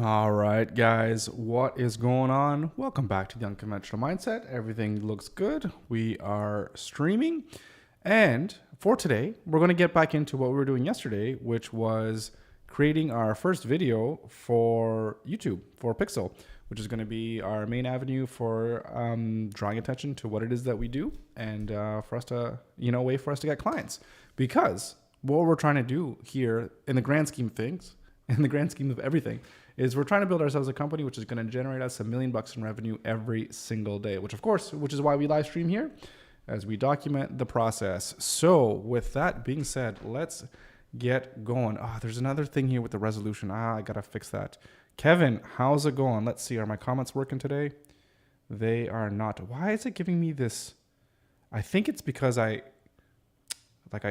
All right, guys, what is going on? Welcome back to the Unconventional Mindset. Everything looks good. We are streaming. And for today, we're going to get back into what we were doing yesterday, which was creating our first video for YouTube, for Piixel, which is going to be our main avenue for drawing attention to what it is that we do and for us to, a way for us to get clients. Because what we're trying to do here in the grand scheme of things, in the grand scheme of everything, is we're trying to build ourselves a company which is going to generate us $1 million in revenue every single day, which is why we live stream here as we document the process. So with that being said, let's get going. There's another thing here with the resolution. I got to fix that. Kevin, how's it going? Let's see. Are my comments working today? They are not. Why is it giving me this? I think it's because I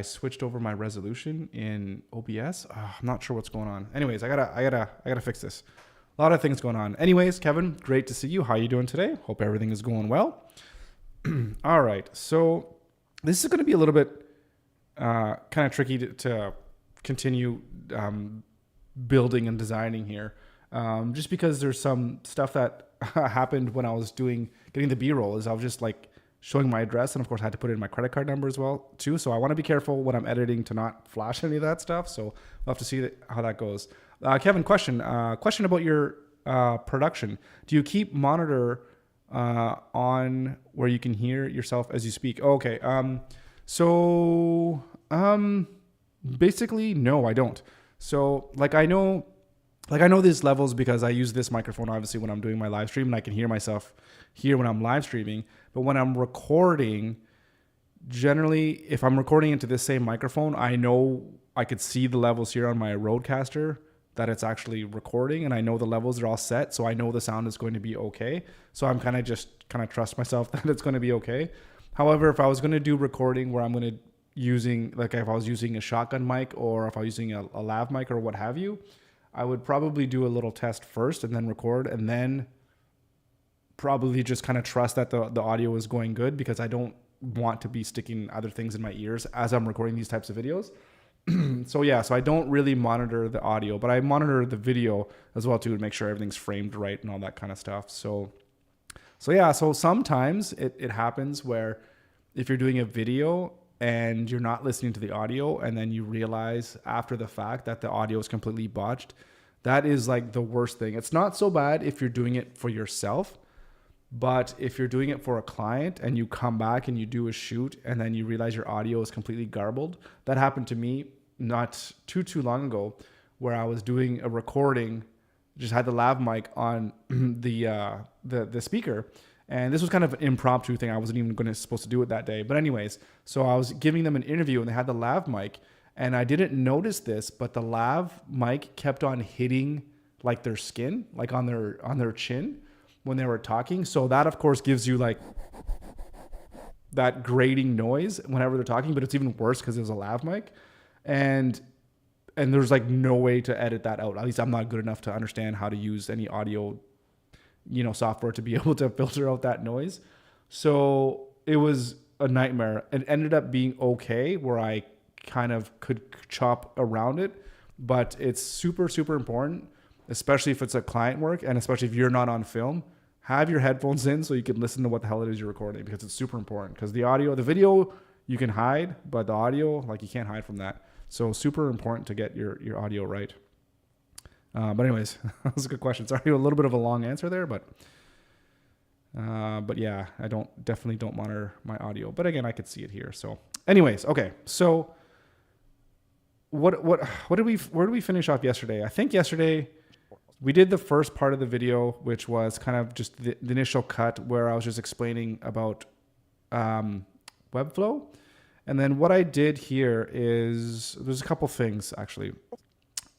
switched over my resolution in OBS. I'm not sure what's going on. Anyways, I gotta fix this. A lot of things going on. Anyways, Kevin, great to see you. How are you doing today? Hope everything is going well. All right, so this is going to be a little bit kind of tricky to continue building and designing here, just because there's some stuff that happened when I was getting the B-roll. Is I was just like showing my address, and of course I had to put in my credit card number as well too. So I want to be careful when I'm editing to not flash any of that stuff. So we'll have to see how that goes. Kevin, question about your production. Do you keep monitor on where you can hear yourself as you speak? Oh, okay. Basically, no, I don't. So I know these levels because I use this microphone obviously when I'm doing my live stream, and I can hear myself here when I'm live streaming. But when I'm recording, generally, if I'm recording into this same microphone, I know I could see the levels here on my Rodecaster that it's actually recording, and I know the levels are all set, so I know the sound is going to be okay. So I'm kind of trust myself that it's going to be okay. However, if I was going to do recording where I'm going to if I was using a shotgun mic, or if I was using a lav mic or what have you, I would probably do a little test first and then record, and then probably just kind of trust that the audio is going good, because I don't want to be sticking other things in my ears as I'm recording these types of videos. So I don't really monitor the audio, but I monitor the video as well too, to make sure everything's framed right and all that kind of stuff. So sometimes it happens where if you're doing a video and you're not listening to the audio, and then you realize after the fact that the audio is completely botched, that is like the worst thing. It's not so bad if you're doing it for yourself, but if you're doing it for a client and you come back and you do a shoot and then you realize your audio is completely garbled. That happened to me not too long ago, where I was doing a recording, just had the lav mic on the speaker. And this was kind of an impromptu thing. I wasn't even supposed to do it that day. But anyways, so I was giving them an interview and they had the lav mic, and I didn't notice this, but the lav mic kept on hitting like their skin, like on their chin when they were talking. So that of course gives you like that grating noise whenever they're talking, but it's even worse because it was a lav mic. And there's like no way to edit that out. At least I'm not good enough to understand how to use any audio software to be able to filter out that noise. So it was a nightmare. It ended up being okay where I kind of could chop around it, but it's super, super important, especially if it's a client work, and especially if you're not on film. Have your headphones in so you can listen to what the hell it is you're recording, because it's super important. Because the video you can hide, but the audio, you can't hide from that. So super important to get your audio right. But anyways, that was a good question. Sorry, a little bit of a long answer there, but yeah, I definitely don't monitor my audio. But again, I could see it here. So anyways, okay. So where did we finish off yesterday? I think yesterday we did the first part of the video, which was kind of just the initial cut where I was just explaining about WEBFLOW. And then what I did here is there's a couple things actually.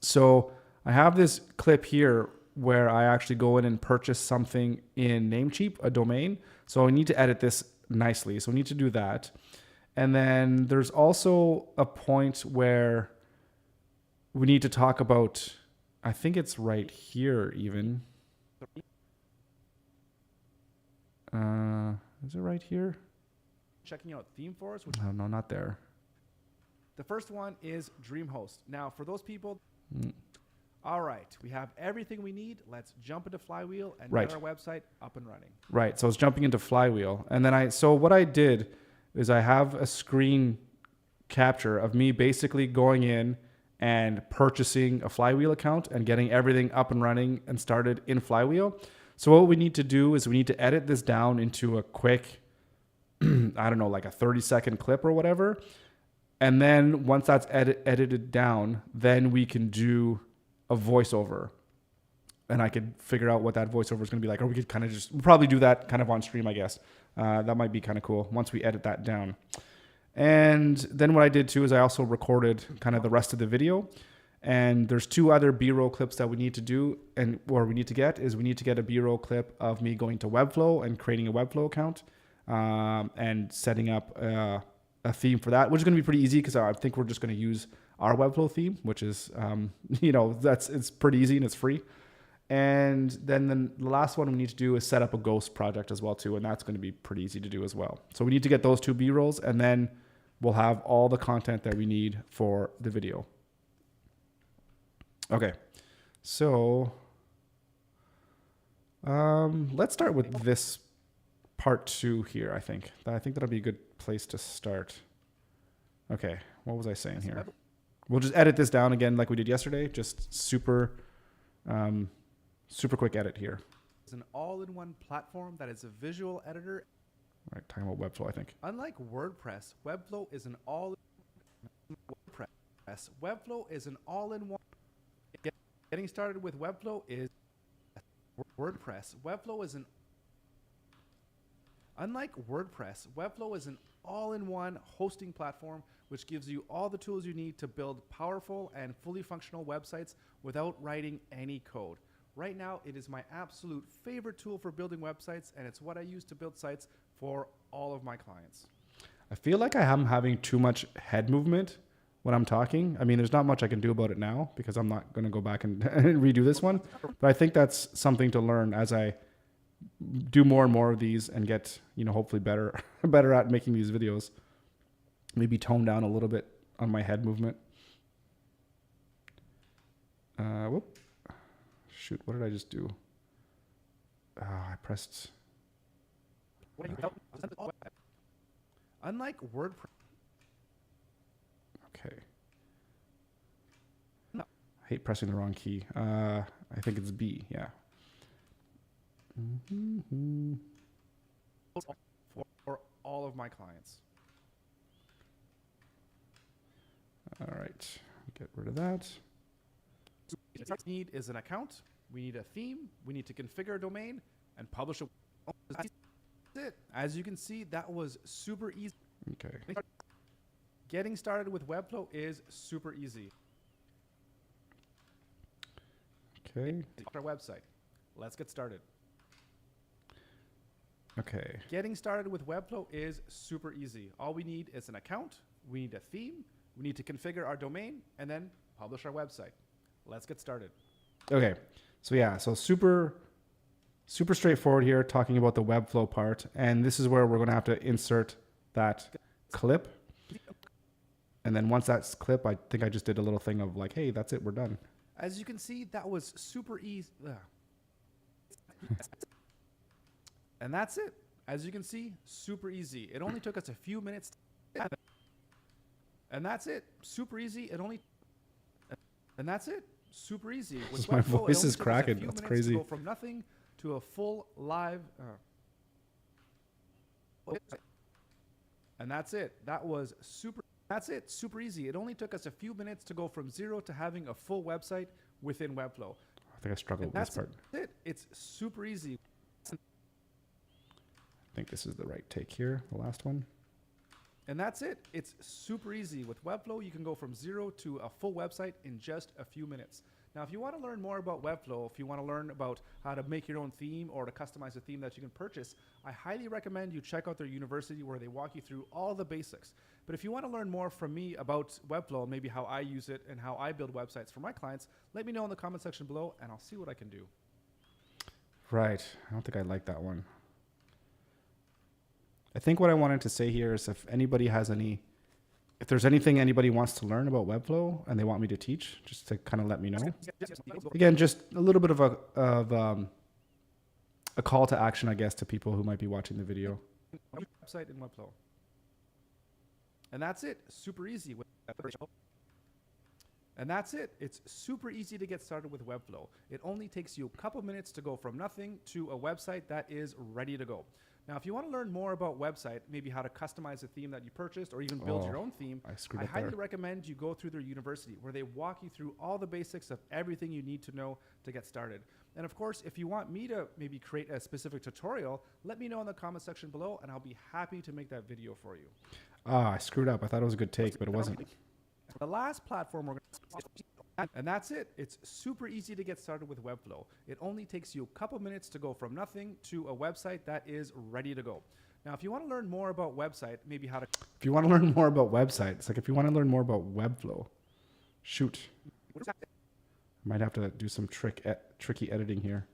So I have this clip here where I actually go in and purchase something in Namecheap, a domain. So I need to edit this nicely. So I need to do that. And then there's also a point where we need to talk about, I think it's right here even. Is it right here? Checking out theme for us? No, not there. The first one is DreamHost. Now, for those people, All right, we have everything we need. Let's jump into Flywheel and Right. get our website up and running. Right. So it's jumping into Flywheel. And then so what I did is I have a screen capture of me basically going in and purchasing a Flywheel account and getting everything up and running and started in Flywheel. So what we need to do is we need to edit this down into a quick, I don't know, like a 30-second clip or whatever. And then once that's edited down, then we can do a voiceover. And I could figure out what that voiceover is going to be like. Or we could kind of we'll probably do that kind of on stream, I guess. That might be kind of cool once we edit that down. And then what I did too is I also recorded kind of the rest of the video. And there's 2 other B-roll clips that we need to do, we need to get a B-roll clip of me going to WEBFLOW and creating a WEBFLOW account and setting up a theme for that, which is going to be pretty easy because I think we're just going to use our WEBFLOW theme, which is, it's pretty easy and it's free. And then the last one we need to do is set up a ghost project as well too, and that's going to be pretty easy to do as well. So we need to get those 2 B-rolls, and then we'll have all the content that we need for the video. Okay, so let's start with this part 2 here, I think. That'll be a good place to start. Okay, what was I saying here? We'll just edit this down again like we did yesterday. Just super quick edit here. It's an all-in-one platform that is a visual editor. Right, talking about WEBFLOW, I think. Unlike WordPress, WEBFLOW is an all-in-one. Getting started with WEBFLOW is WordPress. Unlike WordPress, WEBFLOW is an all-in-one hosting platform which gives you all the tools you need to build powerful and fully functional websites without writing any code. Right now, it is my absolute favorite tool for building websites, and it's what I use to build sites for all of my clients. I feel like I am having too much head movement when I'm talking. I mean, there's not much I can do about it now because I'm not going to go back and redo this one. But I think that's something to learn as I do more and more of these and get, hopefully better at making these videos. Maybe tone down a little bit on my head movement. Whoop. Shoot, what did I just do? I pressed... Unlike WordPress. Okay. No. I hate pressing the wrong key. I think it's B, yeah. Mm-hmm. For all of my clients. All right, get rid of that. What we need is an account. We need a theme. We need to configure a domain and publish a. That's it. As you can see, that was super easy. Okay. Getting started with WEBFLOW is super easy. Okay. Our website. Let's get started. Okay. Getting started with WEBFLOW is super easy. All we need is an account. We need a theme. We need to configure our domain and then publish our website. Let's get started. Okay. So yeah, so super straightforward here, talking about the WEBFLOW part. And this is where we're going to have to insert that clip. And then once that's clip, I think I just did a little thing of like, hey, that's it, we're done. As you can see, that was super easy. And that's it. As you can see, super easy. It only took us a few minutes. And that's it. Super easy. And that's it. Super easy. With My WEBFLOW, voice is cracking. That's crazy. To go from nothing to a full live. And that's it. That was super. That's it. Super easy. It only took us a few minutes to go from 0 to having a full website within WEBFLOW. I think I struggled with this part. That's it. It's super easy. I think this is the right take here, the last one. And that's it. It's super easy. With WEBFLOW, you can go from 0 to a full website in just a few minutes. Now, if you want to learn more about WEBFLOW, if you want to learn about how to make your own theme or to customize a theme that you can purchase, I highly recommend you check out their university where they walk you through all the basics. But if you want to learn more from me about WEBFLOW and maybe how I use it and how I build websites for my clients, let me know in the comment section below and I'll see what I can do. Right. I don't think I like that one. I think what I wanted to say here is if anybody has any if there's anything anybody wants to learn about WebFlow and they want me to teach, just to kind of let me know. Again, just a little bit of a call to action, I guess, to people who might be watching the video. Website in WebFlow. And that's it. Super easy. And that's it. It's super easy to get started with WebFlow. It only takes you a couple minutes to go from nothing to a website that is ready to go. Now, if you want to learn more about website, maybe how to customize a theme that you purchased or even build your own theme, I highly recommend you go through their university where they walk you through all the basics of everything you need to know to get started. And of course, if you want me to maybe create a specific tutorial, let me know in the comment section below and I'll be happy to make that video for you. I screwed up. I thought it was a good take, but it wasn't. The last platform we're going to, and that's it. It's super easy to get started with WebFlow. It only takes you a couple minutes to go from nothing to a website that is ready to go. Now, if you want to learn more about website, maybe how to... If you want to learn more about website, it's like if you want to learn more about WebFlow, shoot. I might have to do some tricky editing here.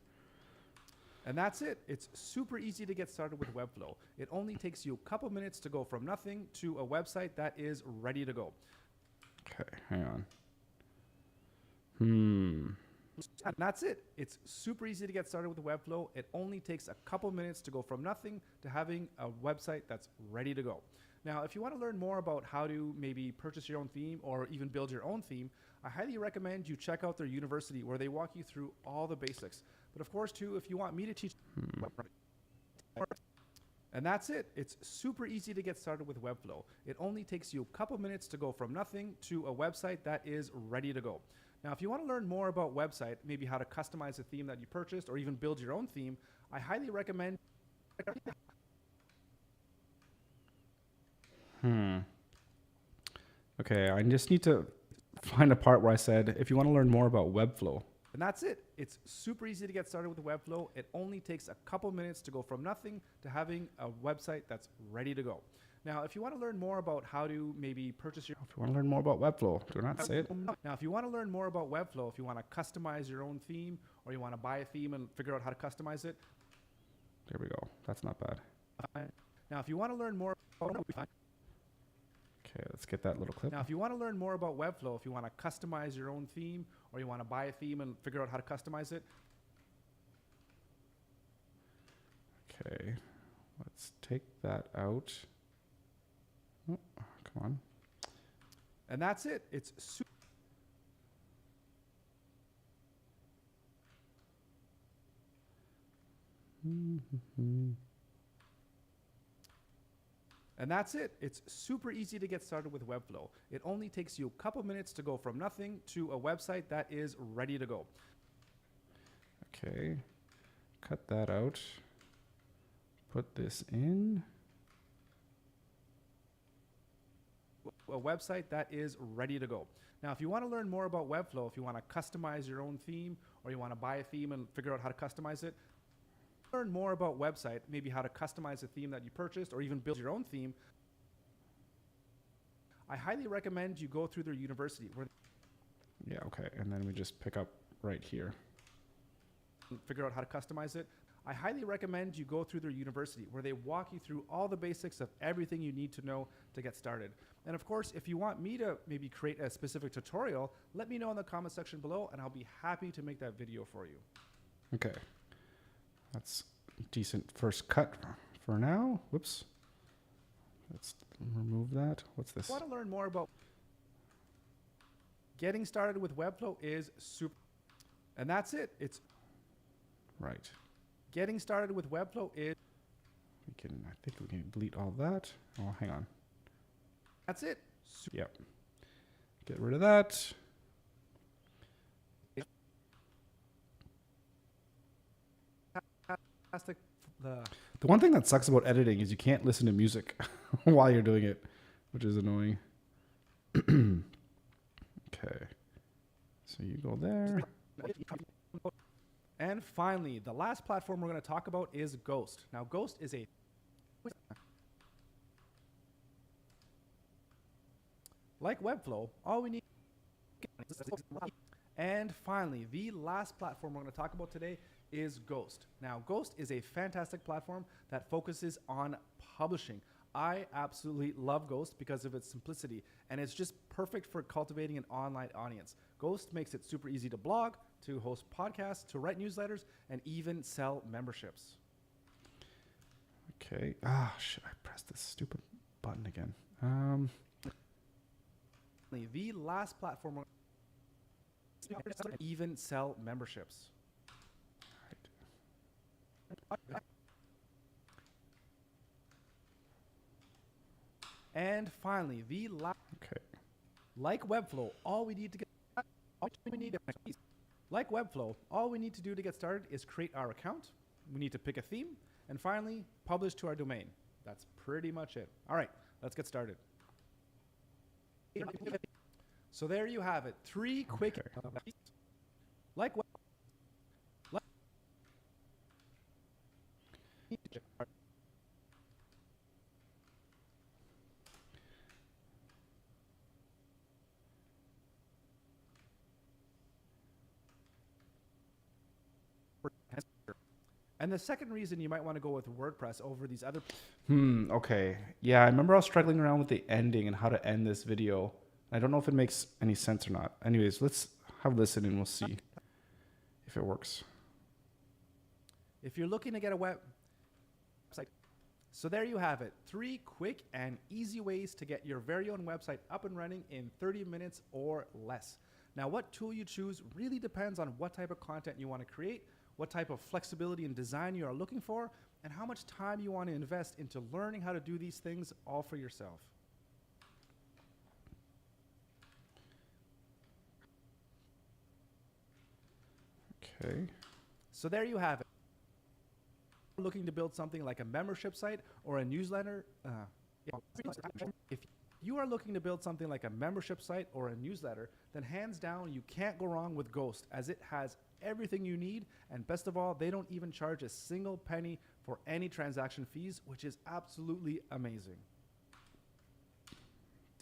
And that's it. It's super easy to get started with WebFlow. It only takes you a couple minutes to go from nothing to a website that is ready to go. Okay, hang on. And that's it. It's super easy to get started with WebFlow. It only takes a couple minutes to go from nothing to having a website that's ready to go. Now, if you want to learn more about how to maybe purchase your own theme or even build your own theme, I highly recommend you check out their university where they walk you through all the basics. But of course, too, if you want me to teach... And that's it. It's super easy to get started with WebFlow. It only takes you a couple minutes to go from nothing to a website that is ready to go. Now, if you want to learn more about website, maybe how to customize a theme that you purchased or even build your own theme, I highly recommend... Okay, I just need to find a part where I said, if you want to learn more about WebFlow. And that's it. It's super easy to get started with WebFlow. It only takes a couple minutes to go from nothing to having a website that's ready to go. Now, if you want to learn more about how to maybe purchase your... If you want to learn more about WebFlow, do not say it. Now, if you want to learn more about WebFlow, if you want to customize your own theme or you want to buy a theme and figure out how to customize it. There we go. That's not bad. Now, if you want to learn more... Okay, let's get that little clip. Now, if you want to learn more about WebFlow, if you want to customize your own theme or you want to buy a theme and figure out how to customize it. Okay, let's take that out. Oh, come on. And that's it. It's super... And that's it. It's super easy to get started with WebFlow. It only takes you a couple minutes to go from nothing to a website that is ready to go. Okay, cut that out. Put this in. A website that is ready to go. Now, if you want to learn more about WebFlow, if you want to customize your own theme or you want to buy a theme and figure out how to customize it, learn more about website, maybe how to customize a theme that you purchased or even build your own theme, I highly recommend you go through their university where... Yeah, okay, and then we just pick up right here. Figure out how to customize it. I highly recommend you go through their university where they walk you through all the basics of everything you need to know to get started. And of course, if you want me to maybe create a specific tutorial, let me know in the comment section below and I'll be happy to make that video for you. Okay. That's a decent first cut for now. Whoops. Let's remove that. What's this? If you want to learn more about getting started with WebFlow is super... And that's it. It's... Right. Getting started with WebFlow is... I think we can delete all that. Oh, hang on. That's it. Yep. Get rid of that. The one thing that sucks about editing is you can't listen to music while you're doing it, which is annoying. Okay. So you go there. And finally, the last platform we're going to talk about is Ghost. Now, Ghost is a... Like WebFlow, all we need... And finally, the last platform we're going to talk about today is Ghost. Now, Ghost is a fantastic platform that focuses on publishing. I absolutely love Ghost because of its simplicity, and it's just perfect for cultivating an online audience. Ghost makes it super easy to blog, to host podcasts, to write newsletters, and even sell memberships. Okay. Shit, I pressed this stupid button again. The last platform even sell memberships. And finally, Okay. like WEBFLOW, all we need to do to get started is create our account. We need to pick a theme, and finally, publish to our domain. That's pretty much it. All right, let's get started. So there you have it. 3 quick. Okay. Like what? And the second reason you might want to go with WordPress over these other. Okay. Yeah, I remember I was struggling around with the ending and how to end this video. I don't know if it makes any sense or not. Anyways, let's have a listen and we'll see if it works. If you're looking to get a website, so there you have it. 3 quick and easy ways to get your very own website up and running in 30 minutes or less. Now, what tool you choose really depends on what type of content you want to create, what type of flexibility and design you are looking for, and how much time you want to invest into learning how to do these things all for yourself. Okay. So there you have it. Looking to build something like a membership site or a newsletter. If you are looking to build something like a membership site or a newsletter, then hands down, you can't go wrong with Ghost, as it has everything you need. And best of all, they don't even charge a single penny for any transaction fees, which is absolutely amazing.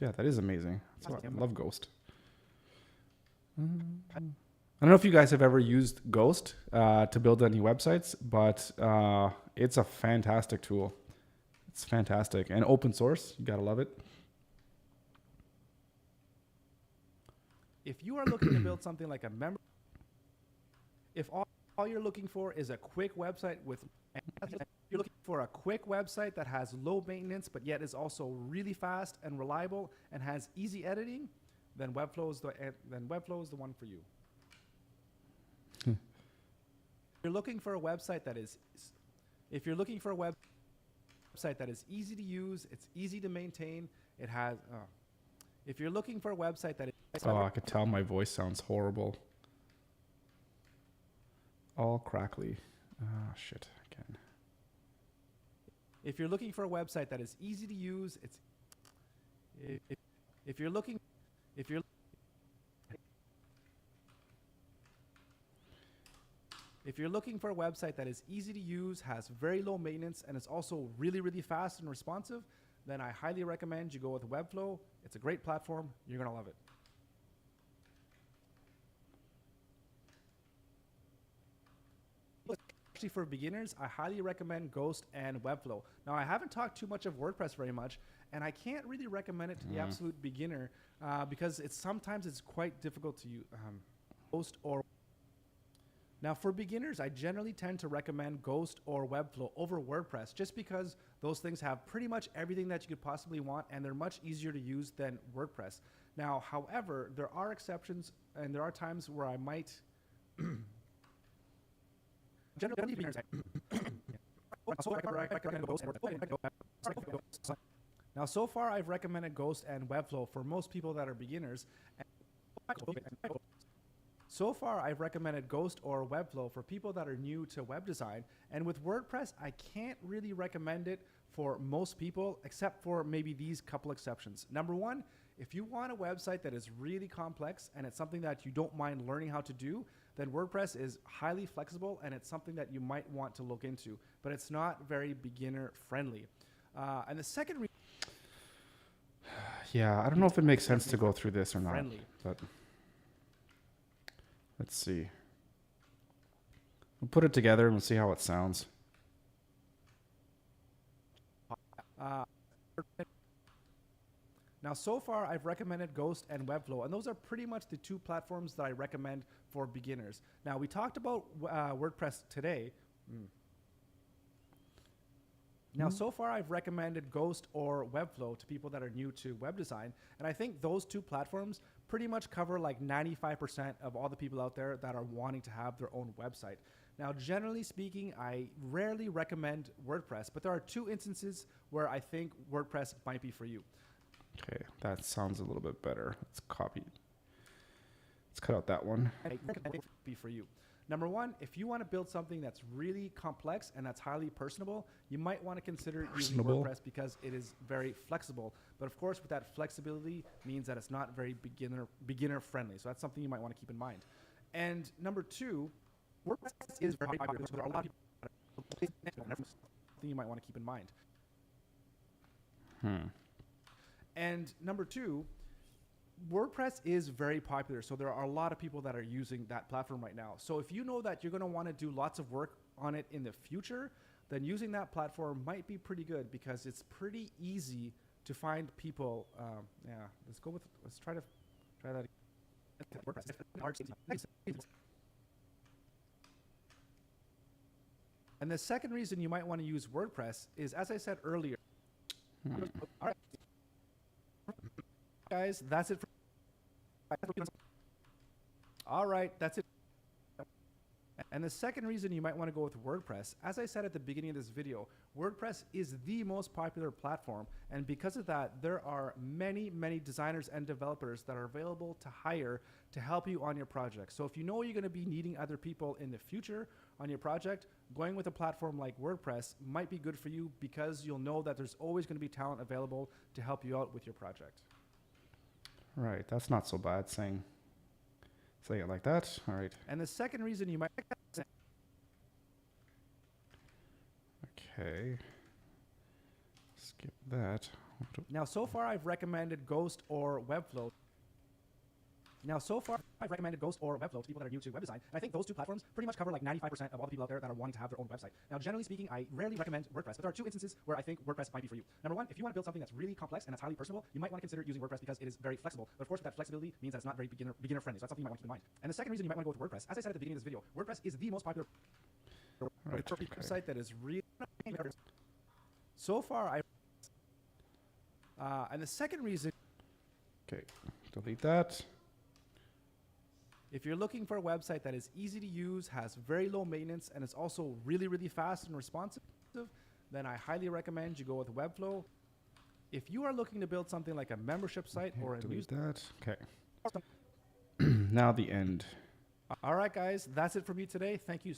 Yeah, that is amazing. I love Ghost. I don't know if you guys have ever used Ghost to build any websites, but it's a fantastic tool. It's fantastic. And open source, you gotta love it. If you are looking to build something like a member, if all you're looking for is a quick website you're looking for a quick website that has low maintenance but yet is also really fast and reliable and has easy editing, then WEBFLOW is the one for you. If you're looking for a website that is easy to use, it's easy to maintain, it has if you're looking for a website that is I could tell my voice sounds horrible. All crackly. Shit, again. If you're looking for a website that is easy to use, if you're looking for a website that is easy to use, has very low maintenance, and is also really, really fast and responsive, then I highly recommend you go with WEBFLOW. It's a great platform. You're going to love it. Actually, for beginners, I highly recommend Ghost and WEBFLOW. Now, I haven't talked too much of WordPress very much, and I can't really recommend it to the absolute beginner because sometimes it's quite difficult to use Ghost or. Now, for beginners, I generally tend to recommend Ghost or WEBFLOW over WordPress just because those things have pretty much everything that you could possibly want, and they're much easier to use than WordPress. Now, however, there are exceptions, and there are times where I might. Generally, beginners. Now, so far, I've recommended Ghost and WEBFLOW for most people that are beginners. So far, I've recommended Ghost or WEBFLOW for people that are new to web design. And with WordPress, I can't really recommend it for most people, except for maybe these couple exceptions. Number one, if you want a website that is really complex and it's something that you don't mind learning how to do, then WordPress is highly flexible and it's something that you might want to look into, but it's not very beginner friendly. And the second reason. Yeah, I don't know if it makes sense to go through this or not, Friendly. but let's see. We'll put it together and we'll see how it sounds. Now, so far, I've recommended Ghost and WEBFLOW, and those are pretty much the two platforms that I recommend for beginners. Now, we talked about WordPress today. Now, so far, I've recommended Ghost or WEBFLOW to people that are new to web design, and I think those two platforms pretty much cover like 95% of all the people out there that are wanting to have their own website. Now, generally speaking, I rarely recommend WordPress, but there are two instances where I think WordPress might be for you. Okay, that sounds a little bit better. Let's copy. Let's cut out that one. I recommend it be for you. Number one, if you want to build something that's really complex and that's highly personable, you might want to consider using WordPress because it is very flexible. But of course, with that flexibility means that it's not very beginner friendly. So that's something you might want to keep in mind. And number two, WordPress is very popular. So there are a lot of people something you might want to keep in mind. And number two, WordPress is very popular, so there are a lot of people that are using that platform right now. So if you know that you're going to want to do lots of work on it in the future, then using that platform might be pretty good because it's pretty easy to find people. Let's try that. And the second reason you might want to use WordPress is, as I said earlier. All right. Guys, that's it. All right, that's it. And the second reason you might want to go with WordPress, as I said at the beginning of this video, WordPress is the most popular platform. And because of that, there are many, many designers and developers that are available to hire to help you on your project. So if you know you're going to be needing other people in the future on your project, going with a platform like WordPress might be good for you because you'll know that there's always going to be talent available to help you out with your project. Right, that's not so bad saying it like that. All right. And the second reason you might... Okay. Skip that. Now, so far, I've recommended Ghost or WEBFLOW. To people that are new to web design. And I think those two platforms pretty much cover like 95% of all the people out there that are wanting to have their own website. Now, generally speaking, I rarely recommend WordPress, but there are two instances where I think WordPress might be for you. Number one, if you want to build something that's really complex and that's highly personable, you might want to consider using WordPress because it is very flexible. But of course, with that flexibility means that it's not very beginner friendly. So that's something you might want to keep in mind. And the second reason you might want to go with WordPress, as I said at the beginning of this video, WordPress is the most popular website that is really so far. And the second reason. Okay, delete that. If you're looking for a website that is easy to use, has very low maintenance, and is also really, really fast and responsive, then I highly recommend you go with WEBFLOW. If you are looking to build something like a membership site or a news... that. Okay. Now the end. All right, guys. That's it for me today. Thank you.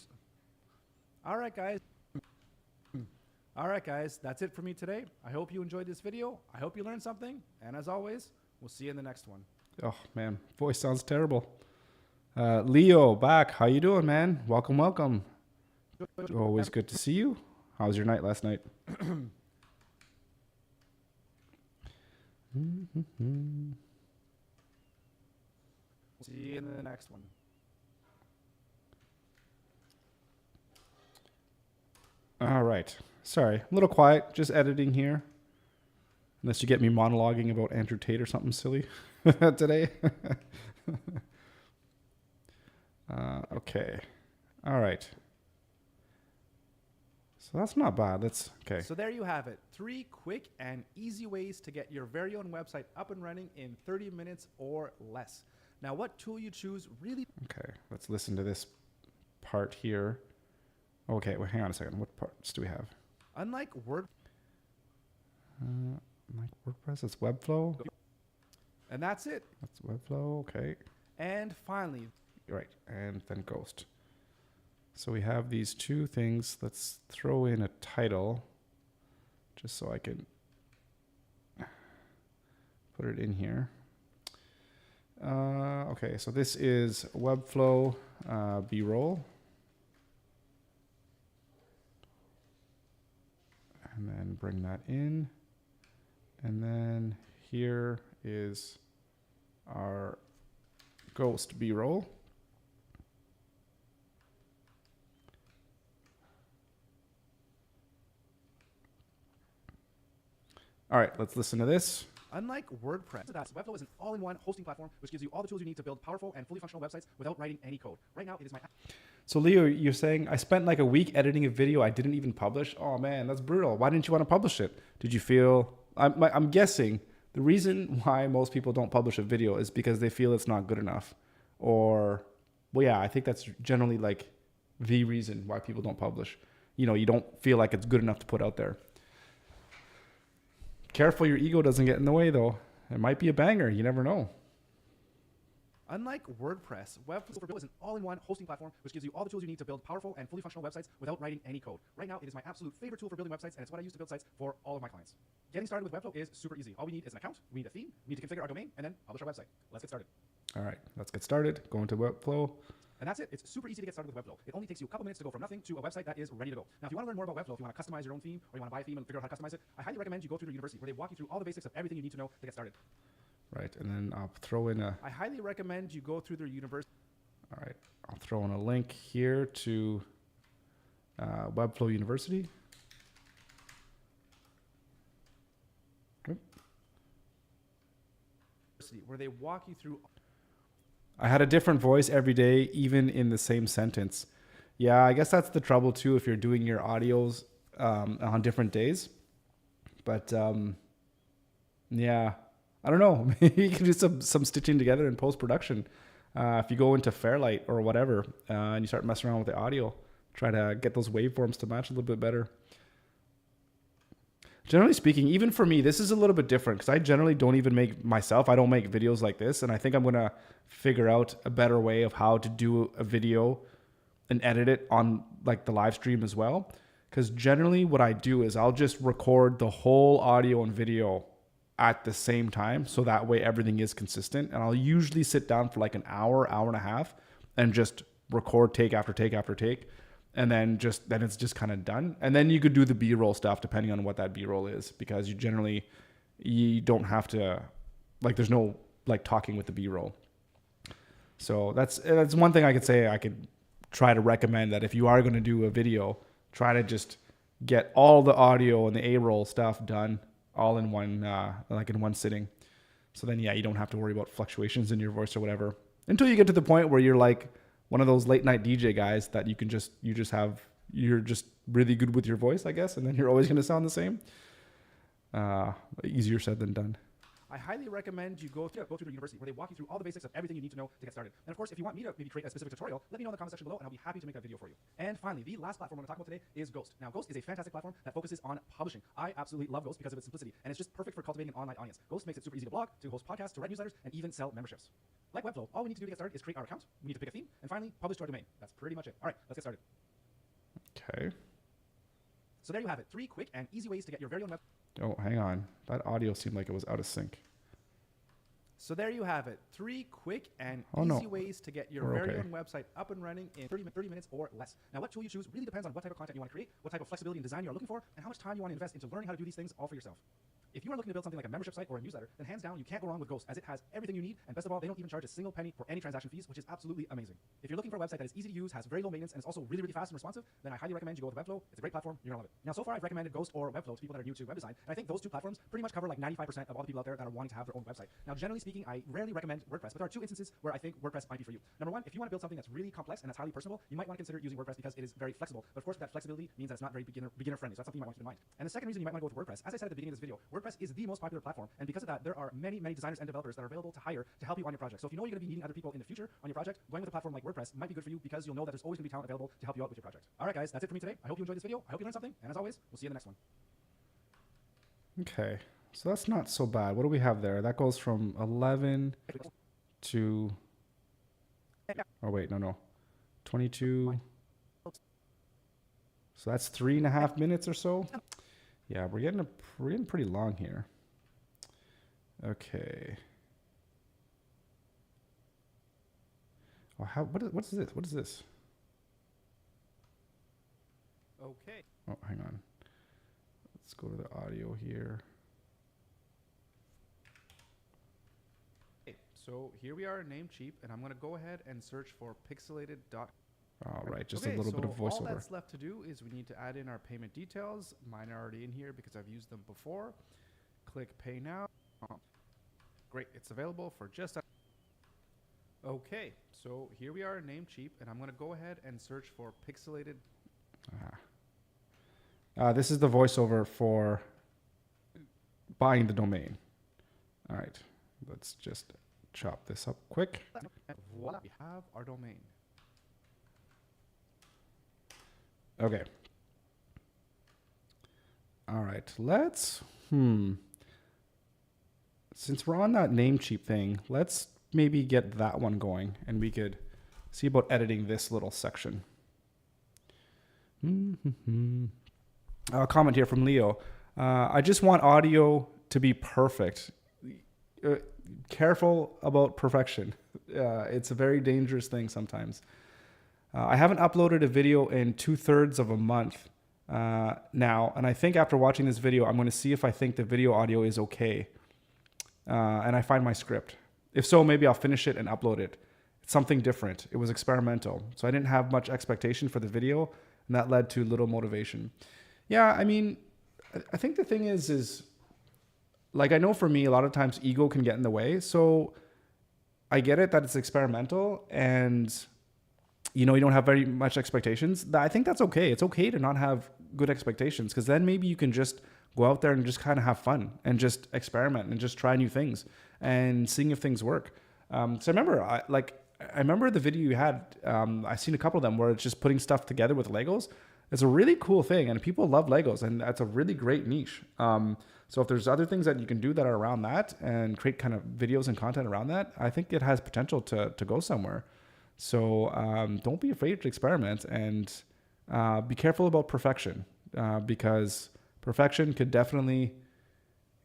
All right, guys. That's it for me today. I hope you enjoyed this video. I hope you learned something. And as always, we'll see you in the next one. Oh, man. Voice sounds terrible. Leo, back. How you doing, man? Welcome. Always good to see you. How was your night last night? See you in the next one. All right. Sorry, a little quiet. Just editing here. Unless you get me monologuing about Andrew Tate or something silly today. Okay. All right. So that's not bad. Okay. So there you have it. 3 quick and easy ways to get your very own website up and running in 30 minutes or less. Now, what tool you choose really... Okay, let's listen to this part here. Okay, well, hang on a second. What parts do we have? Unlike WordPress, it's WEBFLOW. And that's it. That's WEBFLOW, okay. And finally... Right, and then Ghost. So we have these two things. Let's throw in a title just so I can put it in here. Okay, so this is WEBFLOW B-roll. And then bring that in. And then here is our Ghost B-roll. All right, let's listen to this. Unlike WordPress, WEBFLOW is an all-in-one hosting platform which gives you all the tools you need to build powerful and fully functional websites without writing any code. Right now, it is my... So Leo, you're saying I spent like a week editing a video I didn't even publish? Oh man, that's brutal. Why didn't you want to publish it? Did you feel... I'm guessing the reason why most people don't publish a video is because they feel it's not good enough. Or, well, yeah, I think that's generally like the reason why people don't publish. You know, you don't feel like it's good enough to put out there. Careful your ego doesn't get in the way, though. It might be a banger. You never know. Unlike WordPress, WEBFLOW is an all-in-one hosting platform which gives you all the tools you need to build powerful and fully functional websites without writing any code. Right now, it is my absolute favorite tool for building websites, and it's what I use to build sites for all of my clients. Getting started with WEBFLOW is super easy. All we need is an account, we need a theme, we need to configure our domain, and then publish our website. Let's get started. All right, let's get started. Go into WEBFLOW. And that's it. It's super easy to get started with WEBFLOW. It only takes you a couple minutes to go from nothing to a website that is ready to go. Now, if you want to learn more about WEBFLOW, if you want to customize your own theme, or you want to buy a theme and figure out how to customize it, I highly recommend you go through the university where they walk you through all the basics of everything you need to know to get started. Right, and then I'll throw in a... I highly recommend you go through their university. All right, I'll throw in a link here to WEBFLOW University. Where they walk you through... I had a different voice every day, even in the same sentence. Yeah, I guess that's the trouble too if you're doing your audios on different days. But yeah, I don't know. Maybe you can do some stitching together in post-production. If you go into Fairlight or whatever and you start messing around with the audio, try to get those waveforms to match a little bit better. Generally speaking, even for me, this is a little bit different because I generally don't even make myself. I don't make videos like this. And I think I'm going to figure out a better way of how to do a video and edit it on like the live stream as well. Because generally what I do is I'll just record the whole audio and video at the same time. So that way everything is consistent. And I'll usually sit down for like an hour, hour and a half and just record take after take after take. And then it's just kind of done. And then you could do the B-roll stuff depending on what that B-roll is, because you don't have to, like, there's no like talking with the B-roll. So that's one thing I could say. I could try to recommend that if you are going to do a video, try to just get all the audio and the A-roll stuff done all in one, like in one sitting. So then, yeah, you don't have to worry about fluctuations in your voice or whatever until you get to the point where you're like one of those late night DJ guys that you're just really good with your voice, I guess. And then you're always going to sound the same. Easier said than done. I highly recommend you go through the university where they walk you through all the basics of everything you need to know to get started. And of course, if you want me to maybe create a specific tutorial, let me know in the comment section below and I'll be happy to make that video for you. And finally, the last platform I'm going to talk about today is Ghost. Now, Ghost is a fantastic platform that focuses on publishing. I absolutely love Ghost because of its simplicity, and it's just perfect for cultivating an online audience. Ghost makes it super easy to blog, to host podcasts, to write newsletters, and even sell memberships. Like WEBFLOW, all we need to do to get started is create our account, we need to pick a theme, and finally, publish to our domain. That's pretty much it. All right, let's get started. Okay. So there you have it. 3 quick and easy ways to get your very own web. Oh, hang on. That audio seemed like it was out of sync. So there you have it. 3 quick and easy ways to get your very own website up and running in 30 minutes or less. Now, what tool you choose really depends on what type of content you want to create, what type of flexibility and design you are looking for, and how much time you want to invest into learning how to do these things all for yourself. If you are looking to build something like a membership site or a newsletter, then hands down, you can't go wrong with Ghost, as it has everything you need, and best of all, they don't even charge a single penny for any transaction fees, which is absolutely amazing. If you're looking for a website that is easy to use, has very low maintenance, and is also really, really fast and responsive, then I highly recommend you go with WEBFLOW. It's a great platform. You're going to love it. Now, so far, I've recommended Ghost or WEBFLOW to people that are new to web design, and I think those 2 platforms pretty much cover like 95% of all the people out there that are wanting to have their own website. Now, generally speaking, I rarely recommend WordPress, but there are 2 instances where I think WordPress might be for you. Number 1, if you want to build something that's really complex and that's highly personal, you might want to consider using WordPress because it is very flexible. But of course, that flexibility means that it's not very beginner friendly. So that's something you might want to keep in mind. And the second reason you might want to go with WordPress, as I said at the beginning of this video, WordPress is the most popular platform, and because of that, there are many designers and developers that are available to hire to help you on your project. So if you know you're going to be needing other people in the future on your project, going with a platform like WordPress might be good for you because you'll know that there's always going to be talent available to help you out with your project. All right, guys, that's it for me today. I hope you enjoyed this video. I hope you learned something, and as always, we'll see you in the next one. Okay, so that's not so bad. What do we have there? That goes from 11 to... Oh, wait, no. 22. So that's 3.5 minutes or so. Yeah, we're getting pretty long here. Okay. Oh, what is this? What is this? Okay. Oh, hang on. Let's go to the audio here. So here we are, Namecheap, and I'm going to go ahead and search for pixelated. All right, just a little bit of voiceover. All that's left to do is we need to add in our payment details. Mine are already in here because I've used them before. click pay now. Great, it's available for just. Okay, so here we are, Namecheap, and I'm going to go ahead and search for pixelated. This is the voiceover for buying the domain. All right, let's just chop this up quick. And voila, we have our domain. Okay. All right, let's, since we're on that Namecheap thing, let's maybe get that one going and we could see about editing this little section. A comment here from Leo. I just want audio to be perfect. Careful about perfection. It's a very dangerous thing sometimes. I haven't uploaded a video in 2/3 of a month now, and I think after watching this video, I'm going to see if I think the video audio is okay. And I find my script. If so, maybe I'll finish it and upload it. It's something different. It was experimental. So I didn't have much expectation for the video, and that led to little motivation. Yeah, I mean, I think the thing is like, I know for me, a lot of times ego can get in the way. So I get it that it's experimental and, you know, you don't have very much expectations. I think that's okay. It's okay to not have good expectations, because then maybe you can just go out there and just kind of have fun and just experiment and just try new things and seeing if things work. So I remember the video you had, I've seen a couple of them where it's just putting stuff together with Legos. It's a really cool thing, and people love Legos, and that's a really great niche. So if there's other things that you can do that are around that and create kind of videos and content around that, I think it has potential to go somewhere. So don't be afraid to experiment, and be careful about perfection, because perfection could definitely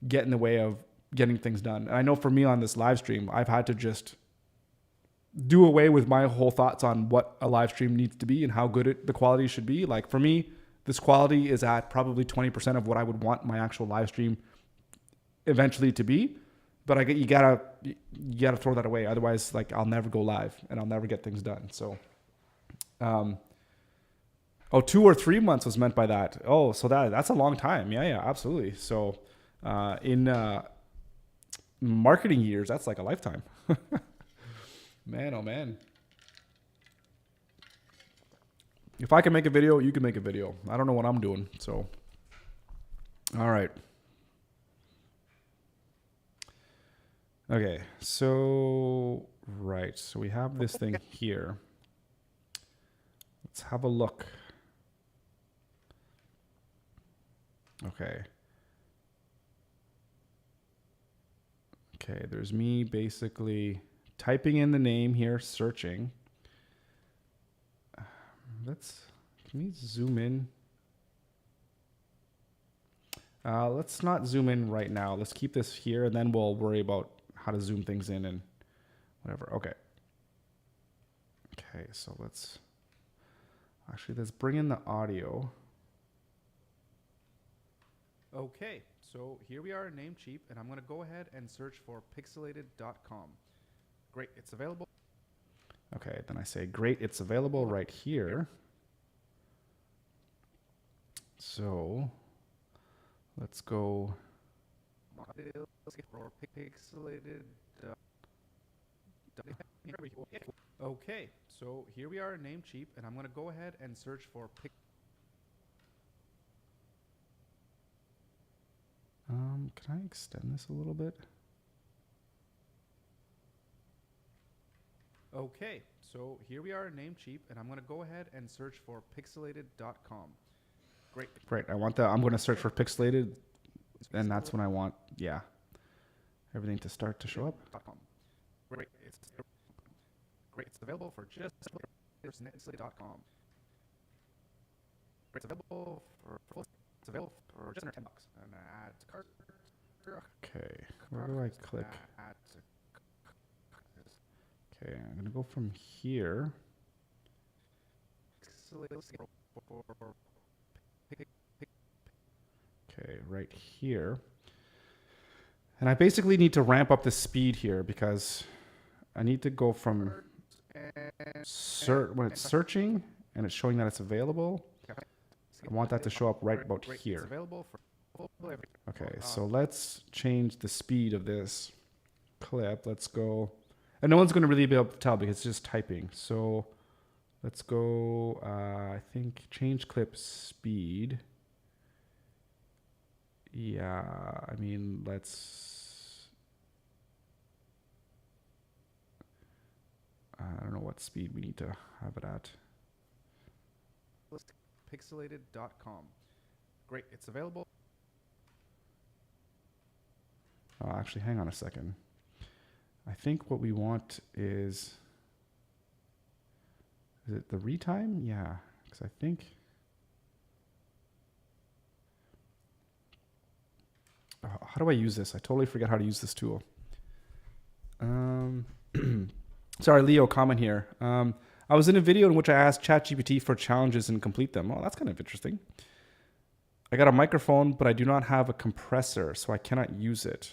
get in the way of getting things done. And I know for me on this live stream, I've had to just do away with my whole thoughts on what a live stream needs to be and how good the quality should be. Like for me, this quality is at probably 20% of what I would want my actual live stream eventually to be. But you gotta throw that away. Otherwise, like, I'll never go live and I'll never get things done. So, 2 or 3 months was meant by that. Oh, so that's a long time. Yeah, absolutely. So, in marketing years, that's like a lifetime. Man, oh man. If I can make a video, you can make a video. I don't know what I'm doing. So, all right. Okay, so, right. So we have this thing here. Let's have a look. Okay. Okay, there's me basically typing in the name here, searching. Can we zoom in? Let's not zoom in right now. Let's keep this here, and then we'll worry about how to zoom things in and whatever. Okay. Okay, so let's bring in the audio. Okay, so here we are, Namecheap, and I'm going to go ahead and search for pixelated.com. Great, it's available. Okay, then I say, great, it's available right here. So let's go. Pixelated. Okay, so here we are, Namecheap, and I'm going to go ahead and search for can I extend this a little bit? Okay, so here we are, Namecheap, and I'm going to go ahead and search for pixelated.com. Great. I'm going to search for pixelated, and that's when I want, everything to start to show up. Great. It's available for just pixelated.com. It's available for just under $10. And add to cart. Okay. Where do I click? Okay, I'm going to go from here. Okay, right here. And I basically need to ramp up the speed here because I need to go from when it's searching and it's showing that it's available. I want that to show up right about here. Okay, so let's change the speed of this clip. Let's go, and no one's going to really be able to tell because it's just typing. So let's go, I think change clip speed. Yeah, I mean, I don't know what speed we need to have it at. Pixelated.com. Great, it's available. Oh, actually, hang on a second. I think what we want is it the retime? Yeah, because I think. How do I use this? I totally forget how to use this tool. Sorry, Leo, comment here. I was in a video in which I asked ChatGPT for challenges and complete them. Oh, that's kind of interesting. I got a microphone, but I do not have a compressor, so I cannot use it.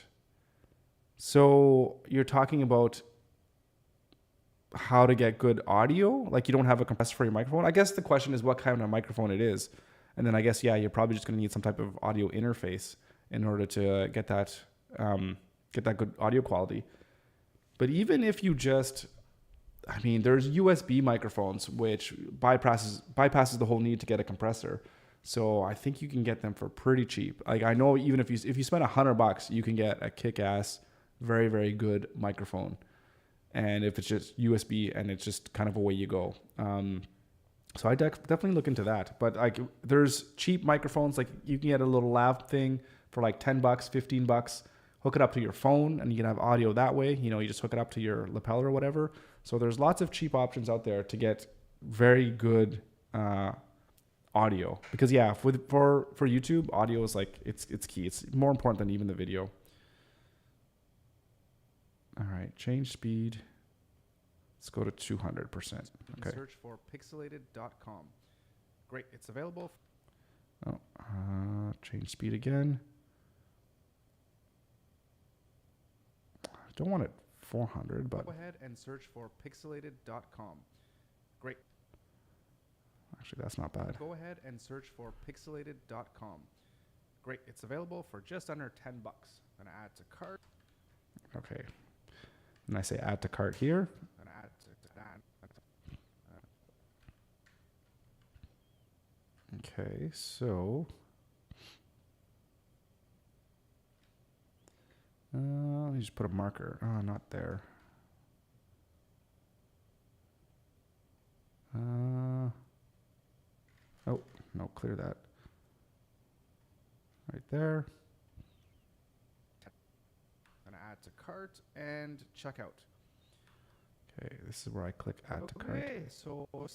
So you're talking about how to get good audio? Like you don't have a compressor for your microphone? I guess the question is what kind of microphone it is. And then I guess, yeah, you're probably just going to need some type of audio interface in order to get that good audio quality. But even if you just, I mean, there's USB microphones which bypasses the whole need to get a compressor. So I think you can get them for pretty cheap. Like I know even if you spend $100, you can get a kick-ass, very, very good microphone. And if it's just USB and it's just kind of away you go. So I definitely look into that. But like there's cheap microphones, like you can get a little lav thing for like $10, $15. Hook it up to your phone and you can have audio that way. You know, you just hook it up to your lapel or whatever. So there's lots of cheap options out there to get very good audio. Because yeah, for YouTube, audio is like it's key. It's more important than even the video. All right, change speed. Let's go to 200%. Okay. Search for pixelated.com. Great, it's available. Change speed again. I don't want it 400, but go ahead and search for pixelated.com. Great. Actually, that's not bad. Go ahead and search for pixelated.com. Great, it's available for just under $10. I'm gonna add to cart. Okay. And I say add to cart here. And add to that. Okay, so let me just put a marker. Oh, not there. Oh, no, clear that. Right there. And add to cart and checkout. Okay, this is where I click add to cart. Okay, so All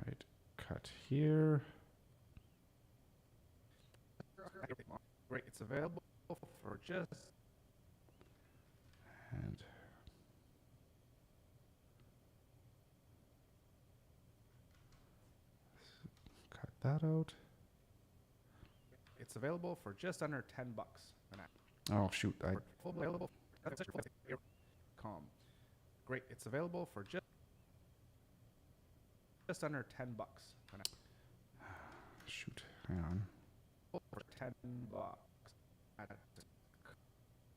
right, cut here. great, it's available for just And cut that out. It's available for just under $10. Oh shoot! Full available. Com. Great. It's available for just under $10. Shoot! Hang on. For $10. Add to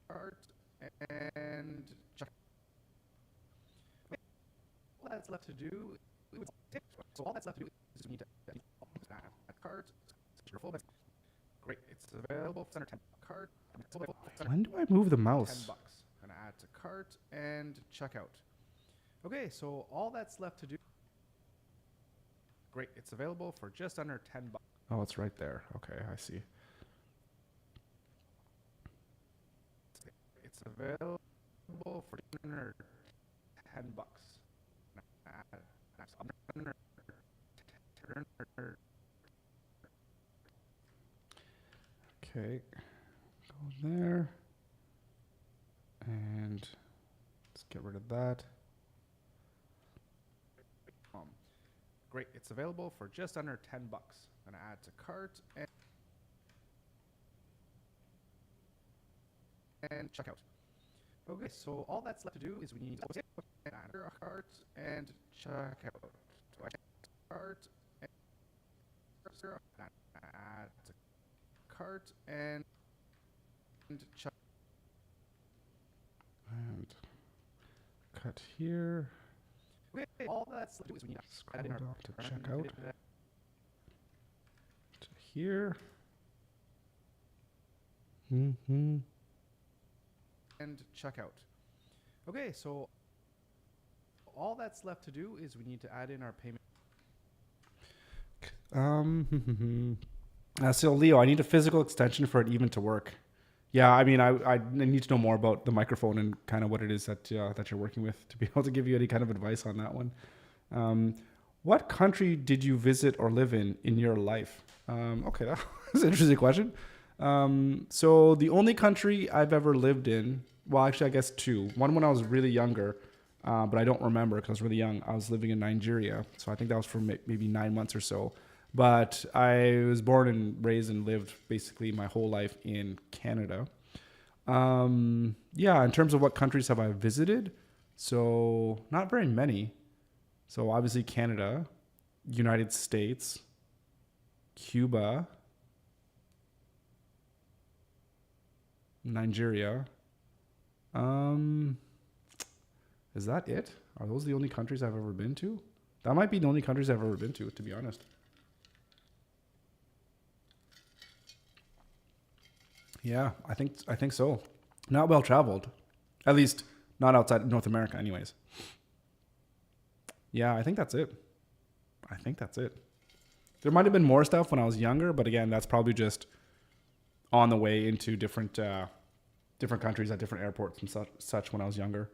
cart and check. All that's left to do. So all that's left to do is we need to add cart. Great. It's available for under 10 cart. When do I move the mouse? $10. Gonna add to cart and checkout. Okay, so all that's left to do. Great, it's available for just under $10. Oh, it's right there. Okay, I see. It's available for under $10. Okay, go there, and let's get rid of that. Great, it's available for just under $10. Gonna add to cart and checkout. Okay, so all that's left to do is we need to add our cart and checkout. So I cart and Add to cart and check. And cut here. Okay, all that's left to do is we need to Scroll add in our down to checkout. To here. and checkout. Okay, so all that's left to do is we need to add in our payment. So Leo, I need a physical extension for it even to work. Yeah, I mean, I need to know more about the microphone and kind of what it is that you're working with to be able to give you any kind of advice on that one. What country did you visit or live in your life? Okay, that was an interesting question. So the only country I've ever lived in, well, actually, I guess two. One when I was really younger, but I don't remember because I was really young. I was living in Nigeria, so I think that was for maybe 9 months or so. But I was born and raised and lived basically my whole life in Canada. Yeah, in terms of what countries have I visited, so not very many. So obviously Canada, United States, Cuba, Nigeria. Is that it? Are those the only countries I've ever been to? That might be the only countries I've ever been to be honest. Yeah, I think so. Not well traveled. At least not outside North America anyways. Yeah, I think that's it. There might have been more stuff when I was younger, but again, that's probably just on the way into different countries at different airports and such when I was younger.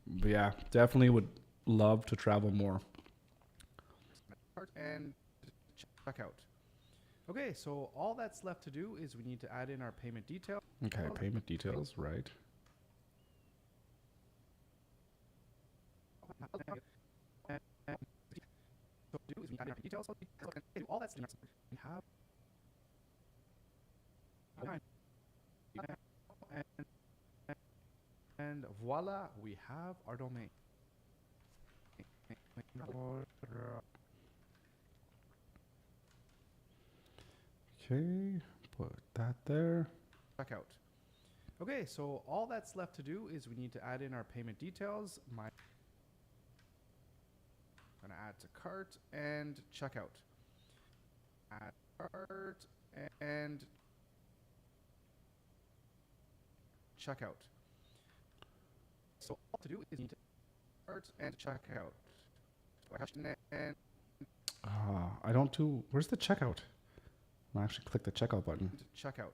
But yeah, definitely would love to travel more. And checkout. Okay, so all that's left to do is we need to add in our payment detail. Okay, payment details, right. So do is we add in our details. All that's left. We have and voila, we have our domain. Okay, put that there. Checkout. Okay, so all that's left to do is we need to add in our payment details. I'm gonna add to cart and checkout. Add cart and checkout. So all to do is need to cart and checkout. And I don't do. Where's the checkout? I'll actually click the checkout button. checkout.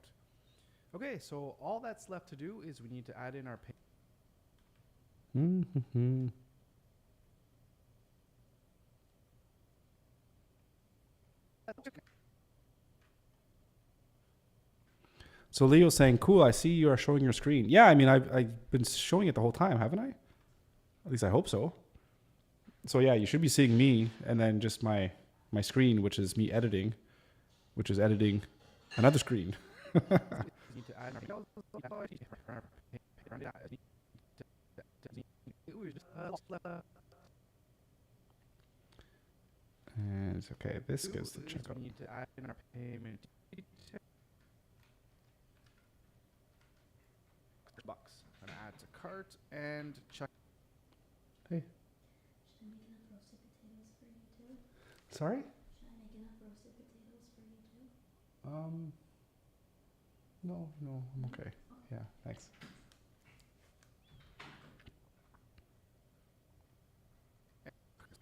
Okay, so all that's left to do is we need to add in our Mm-hmm. So Leo's saying, "Cool, I see you are showing your screen." Yeah, I mean, I've been showing it the whole time, haven't I? At least I hope so. So yeah, you should be seeing me and then just my screen, which is me editing, which is editing another screen. And it's okay. This goes to checkout. We need to add in our payment details. Bucks. I'm gonna add to cart and check. Hey. Should I make enough roasted potatoes for you too? Sorry? Should I make enough roasted potatoes for you too? No, I'm okay. Yeah, thanks.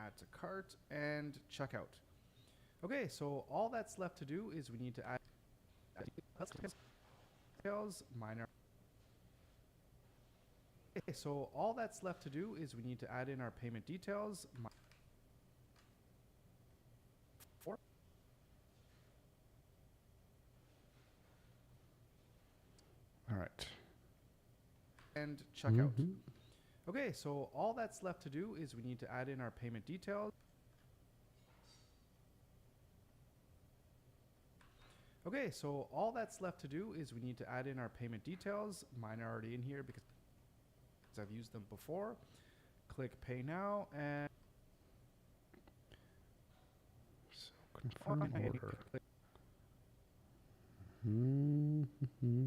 Add to cart and checkout. Okay, so all that's left to do is we need to add details. Minor. Okay, so all that's left to do is we need to add in our payment details. All right. And checkout. Mm-hmm. Okay, so all that's left to do is we need to add in our payment details. Okay, so all that's left to do is we need to add in our payment details. Mine are already in here because I've used them before. Click pay now and Confirm order. Mm-hmm.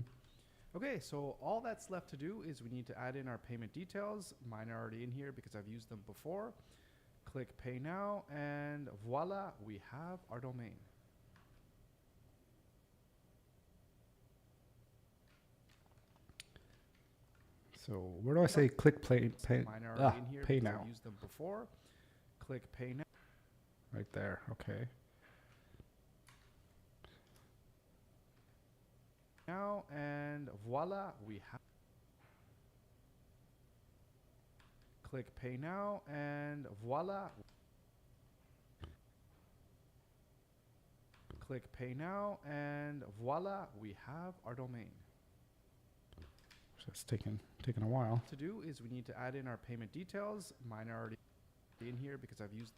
Okay, so all that's left to do is we need to add in our payment details. Mine are already in here because I've used them before. Click pay now, and voila, we have our domain. So where do I say click pay Mine are already in here pay because now? I've used them before. Click pay now. Right there. Okay. Now, and voila, we have. Click pay now, and voila. Click pay now, and voila, we have our domain. So it's taken a while. To do is we need to add in our payment details. Mine are already in here because I've used.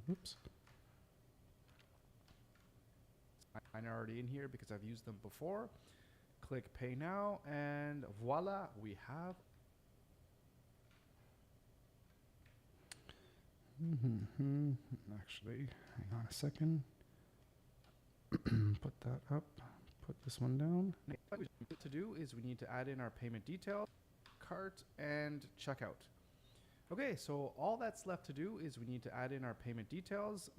Oops. Mine are already in here because I've used them before. Click pay now, and voila, we have. Actually, hang on a second. Put that up. Put this one down. To do is we need to add in our payment details, cart, and checkout. Okay, so all that's left to do is we need to add in our payment details.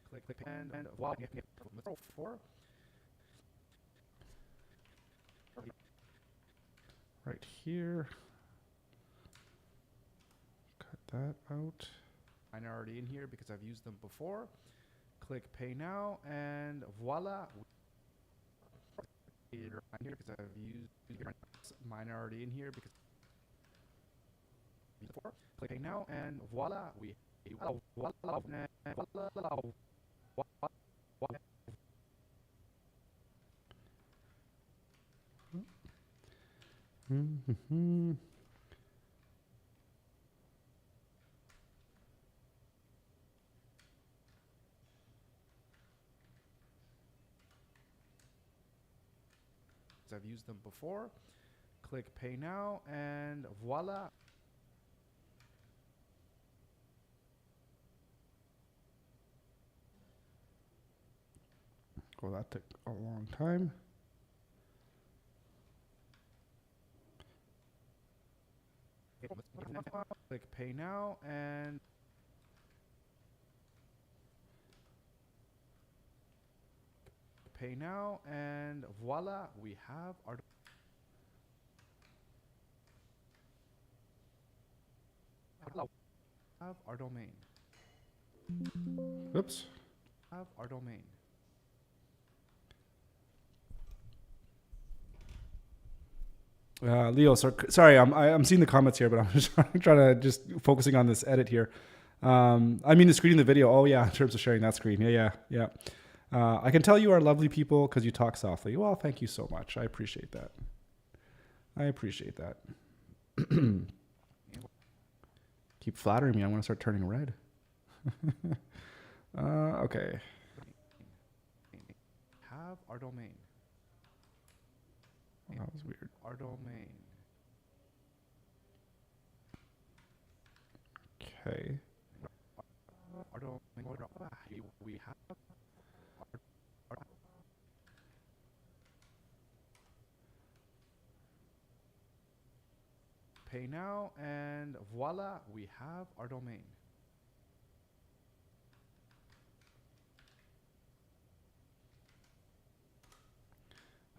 Click and voila, four. Right here. Cut that out. Mine are already in here because I've used them before. Click pay now, and voila. Here because I've used. Mine are already in here because. Before. Click pay now, and voila, we. I've used them before. Click pay now, and voila. Well, that took a long time. Click pay now, and pay now, and voila, we have our domain. Oops. Have our domain. Leo, sorry, I'm seeing the comments here, but I'm just trying to focusing on this edit here. I mean, the screen, the video. Oh yeah, in terms of sharing that screen. Yeah. I can tell you are lovely people because you talk softly. Well, thank you so much. I appreciate that. Keep flattering me. I'm going to start turning red. Okay. Have our domain. That was weird. Our domain. Okay. Our domain. We have. Pay now, and voila, we have our domain.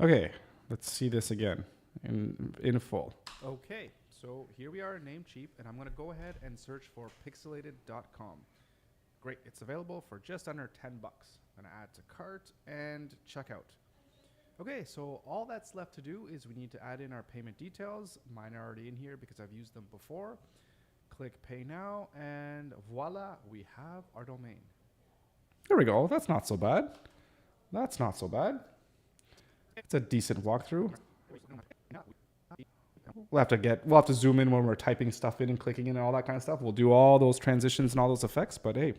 Okay, let's see this again in full. Okay, so here we are, Namecheap, and I'm going to go ahead and search for pixelated.com. Great, it's available for just under 10 bucks. I'm going to add to cart and checkout. Okay, so all that's left to do is we need to add in our payment details. Mine are already in here because I've used them before. Click pay now, and voila, we have our domain. There we go. That's not so bad. It's a decent walkthrough. We'll have to zoom in when we're typing stuff in and clicking in and all that kind of stuff. We'll do all those transitions and all those effects, but hey.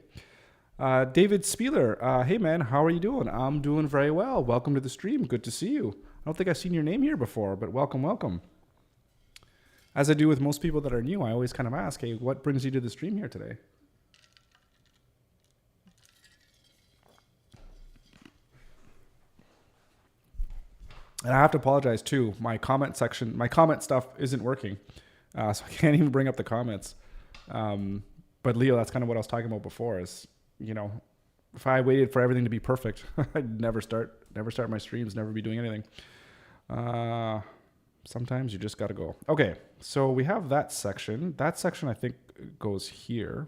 David Spieler, hey man, how are you doing? I'm doing very well. Welcome to the stream. Good to see you. I don't think I've seen your name here before, but welcome, welcome. As I do with most people that are new, I always kind of ask, hey, what brings you to the stream here today? And I have to apologize too. My comment section, my comment stuff isn't working. So I can't even bring up the comments. But Leo, that's kind of what I was talking about before is, you know, if I waited for everything to be perfect, I'd never start my streams, never be doing anything. Sometimes you just got to go. Okay. So we have that section. That section I think goes here.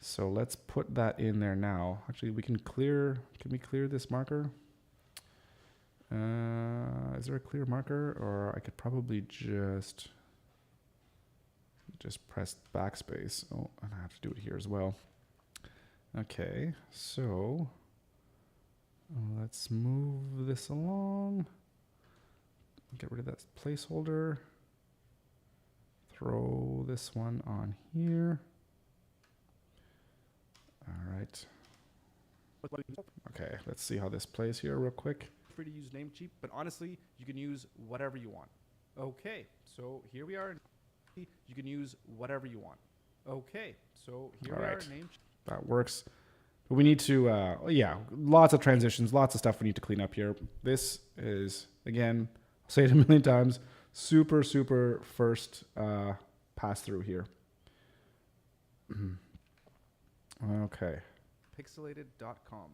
So let's put that in there now. Actually, can we clear this marker? Is there a clear marker, or I could probably just press backspace. Oh, and I have to do it here as well. Okay, so let's move this along. Get rid of that placeholder. Throw this one on here. All right. Okay, let's see how this plays here real quick. Free to use Namecheap, but honestly, you can use whatever you want. Okay, so here we are. You can use whatever you want. Okay, so here we are. Namecheap. That works. But we need to, yeah, lots of transitions, lots of stuff we need to clean up here. This is, again, I'll say it a million times, super, super first pass through here. Okay. Piixelated.com.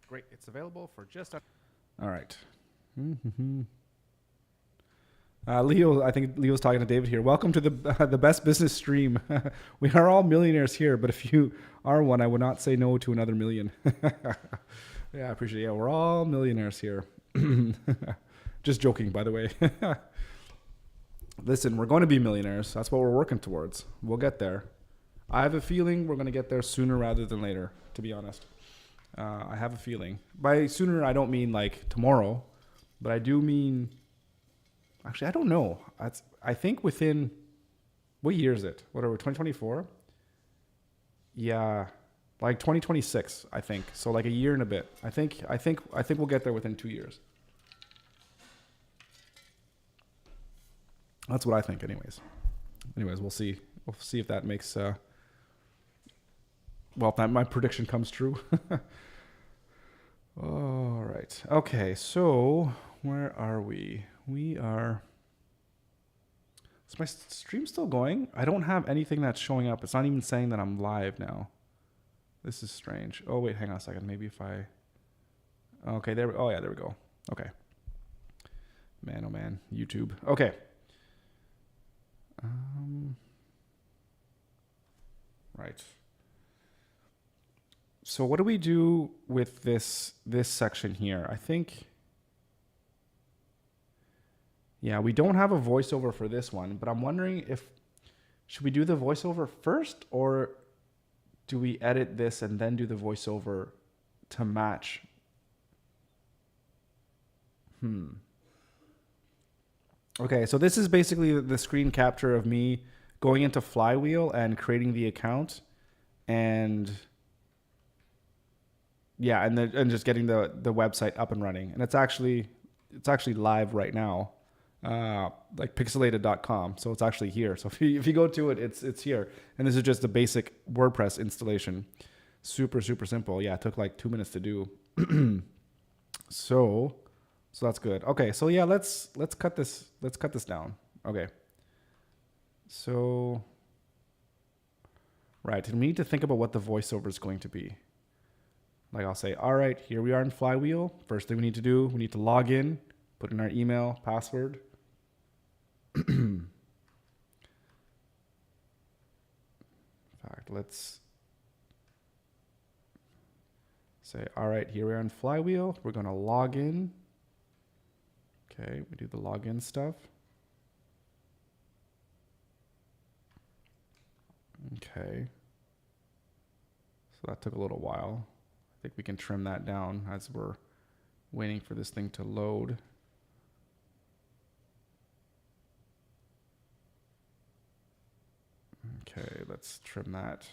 Great. It's available for just... All right. Leo, I think Leo's talking to David here. Welcome to the best business stream. We are all millionaires here, but if you are one, I would not say no to another million. Yeah, I appreciate it. Yeah, we're all millionaires here. Just joking, by the way. Listen, we're going to be millionaires. That's what we're working towards. We'll get there. I have a feeling we're going to get there sooner rather than later, to be honest. I have a feeling. By sooner, I don't mean like tomorrow, but I do mean... Actually, I don't know. I think within... What year is it? What are we, 2024? Yeah, like 2026, I think. So like a year and a bit. I think we'll get there within 2 years. That's what I think, anyways. Anyways, we'll see. We'll see if that makes... well, if that my prediction comes true. All right. Okay, so where are we? We are... Is my stream still going? I don't have anything that's showing up. It's not even saying that I'm live now. This is strange. Oh, wait, hang on a second. Maybe if I... Okay, there we... Oh, yeah, there we go. Okay. Man, oh man. YouTube. Okay. Right. So what do we do with this section here? I think... Yeah, we don't have a voiceover for this one, but I'm wondering if... Should we do the voiceover first, or do we edit this and then do the voiceover to match? Okay, so this is basically the screen capture of me going into Flywheel and creating the account, and yeah, and just getting the website up and running. And it's actually live right now, like pixelated.com. So it's actually here. So if you go to it, it's here. And this is just a basic WordPress installation. Super, super simple. Yeah, it took like 2 minutes to do. So that's good. Okay, so yeah, let's cut this down. Okay. So right, and we need to think about what the voiceover is going to be. Like I'll say, all right, here we are in Flywheel. First thing we need to do, we need to log in, put in our email, password. In fact, let's say, all right, here we are in Flywheel. We're going to log in. Okay, we do the login stuff. Okay. So that took a little while. I think we can trim that down as we're waiting for this thing to load. Okay, let's trim that.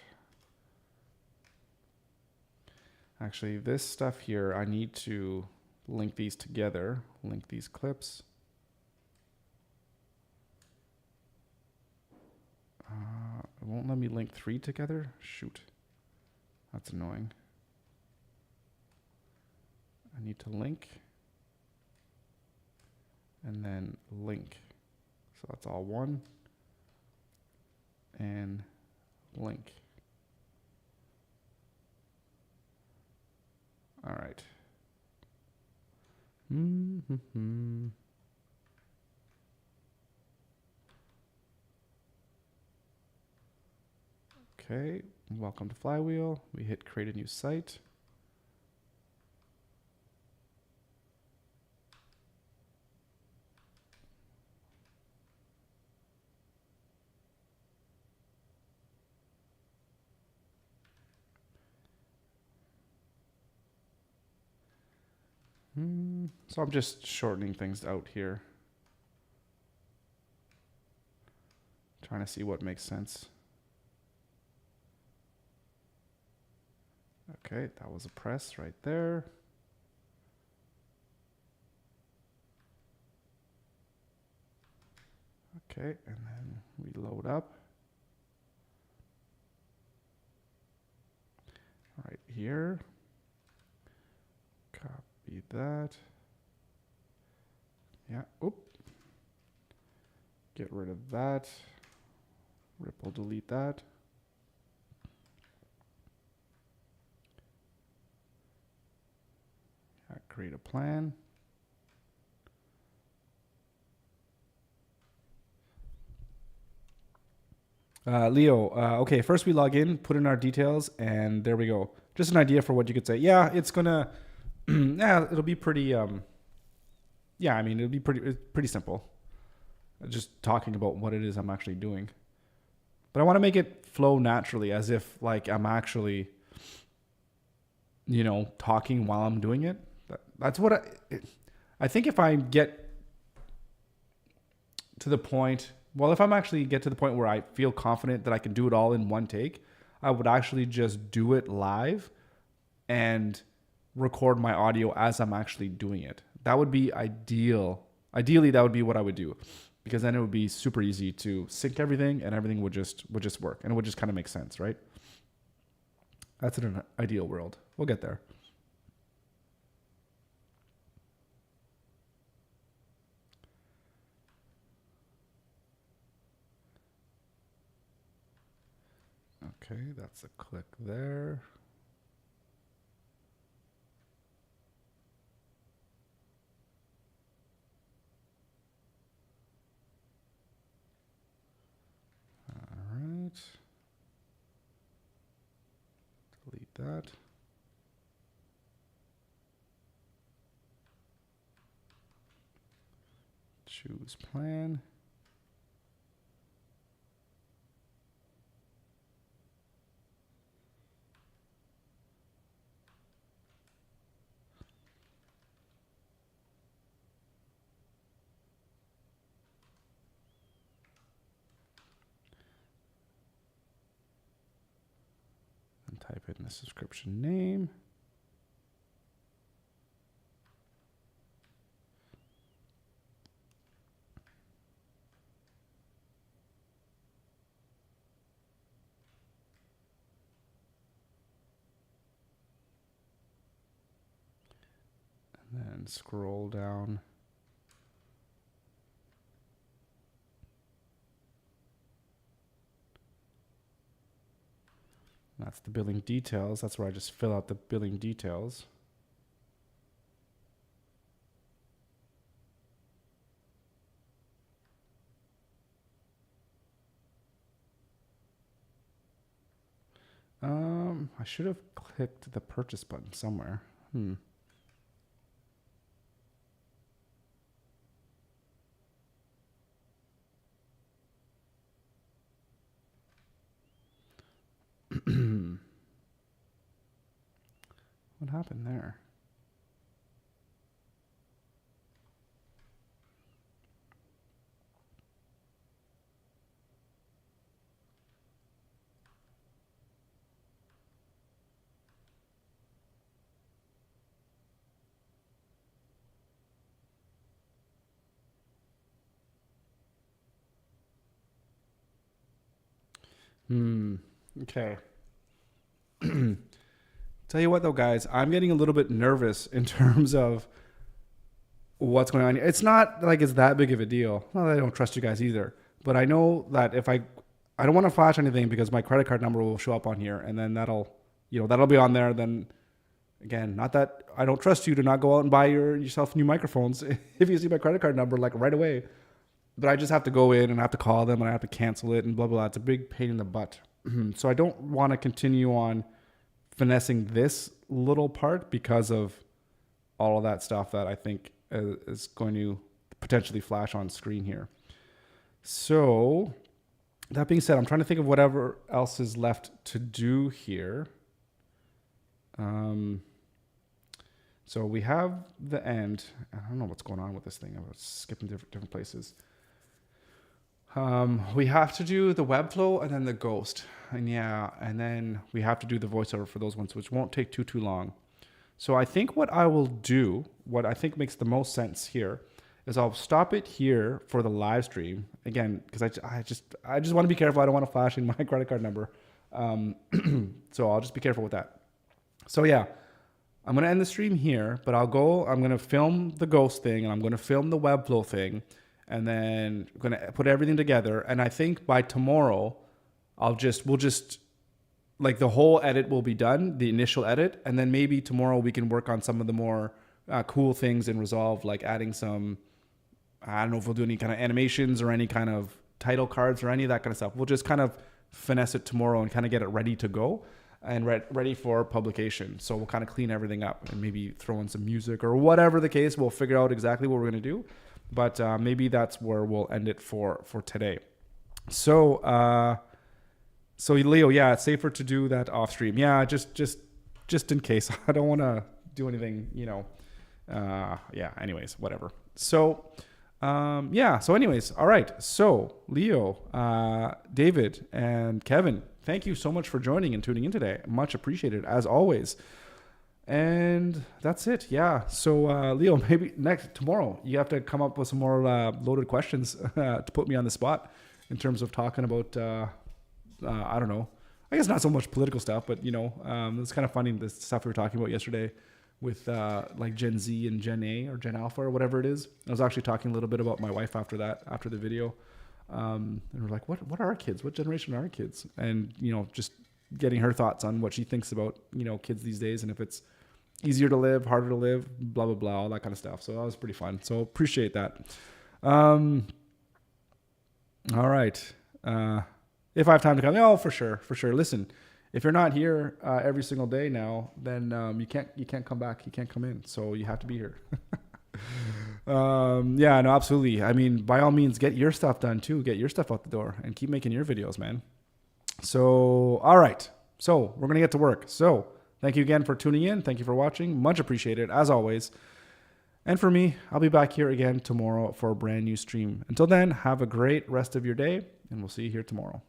Actually, this stuff here, I need to link these together, link these clips. It won't let me link 3 together. Shoot. That's annoying. I need to link and then link. So that's all one and link. All right. Okay, welcome to Flywheel. We hit create a new site. So I'm just shortening things out here. Trying to see what makes sense. Okay, that was a press right there. Okay, and then we load up. Right here. Copy that. Yeah, oop. Get rid of that. Ripple delete that. Create a plan. Leo, okay, first we log in, put in our details, and there we go. Just an idea for what you could say. Yeah, it's gonna, yeah, it'll be pretty, yeah, I mean, it'll be pretty simple. Just talking about what it is I'm actually doing. But I want to make it flow naturally, as if like I'm actually, you know, talking while I'm doing it. That's what I think if I get to the point, well, if I'm actually get to the point where I feel confident that I can do it all in one take, I would actually just do it live and record my audio as I'm actually doing it. That would be ideal. Ideally, that would be what I would do, because then it would be super easy to sync everything and everything would just work, and it would just kind of make sense, right? That's in an ideal world. We'll get there. Okay, that's a click there. All right. Delete that. Choose plan. Type in the subscription name. And then scroll down. That's the billing details. That's where I just fill out the billing details. I should have clicked the purchase button somewhere. What happened there? Okay. Tell you what though, guys, I'm getting a little bit nervous in terms of what's going on here. It's not like it's that big of a deal. Well, I don't trust you guys either. But I know that if I don't want to flash anything because my credit card number will show up on here, and then that'll be on there. Then again, not that I don't trust you to not go out and buy yourself new microphones if you see my credit card number like right away. But I just have to go in and I have to call them and I have to cancel it and blah, blah, blah. It's a big pain in the butt. So I don't want to continue on finessing this little part because of all of that stuff that I think is going to potentially flash on screen here. So that being said, I'm trying to think of whatever else is left to do here. So we have the end. I don't know what's going on with this thing. I was skipping different places. We have to do the WEBFLOW and then the ghost. And then we have to do the voiceover for those ones, which won't take too long. So I think what I will do, what I think makes the most sense here, is I'll stop it here for the live stream. Again, because I just want to be careful. I don't want to flash in my credit card number. So I'll just be careful with that. So yeah, I'm going to end the stream here, but I'm going to film the ghost thing and I'm going to film the WEBFLOW thing. And then I'm going to put everything together. And I think by tomorrow, we'll just like the whole edit will be done, the initial edit. And then maybe tomorrow we can work on some of the more cool things in Resolve, like adding some, I don't know if we'll do any kind of animations or any kind of title cards or any of that kind of stuff. We'll just kind of finesse it tomorrow and kind of get it ready to go and ready for publication. So we'll kind of clean everything up and maybe throw in some music or whatever the case. We'll figure out exactly what we're going to do. But maybe that's where we'll end it for today. So Leo, yeah, it's safer to do that off stream. Yeah, just in case. I don't want to do anything, anyways, whatever. So, so anyways, all right. So Leo, David, and Kevin, thank you so much for joining and tuning in today. Much appreciated, as always. And that's it. Yeah. So, Leo, maybe tomorrow you have to come up with some more loaded questions to put me on the spot in terms of talking about, I don't know, I guess not so much political stuff, but, it's kind of funny, the stuff we were talking about yesterday with like Gen Z and Gen A or Gen Alpha or whatever it is. I was actually talking a little bit about my wife after the video. And we're like, what are our kids? What generation are our kids? And, just getting her thoughts on what she thinks about, kids these days and if it's easier to live, harder to live, blah, blah, blah, all that kind of stuff. So that was pretty fun. So appreciate that. All right. If I have time to come, for sure. Listen, if you're not here every single day now, then you can't come back. You can't come in. So you have to be here. No, absolutely. I mean, by all means, get your stuff done too. Get your stuff out the door and keep making your videos, man. So, all right. So we're going to get to work. So thank you again for tuning in. Thank you for watching. Much appreciated, as always. And for me, I'll be back here again tomorrow for a brand new stream. Until then, have a great rest of your day, and we'll see you here tomorrow.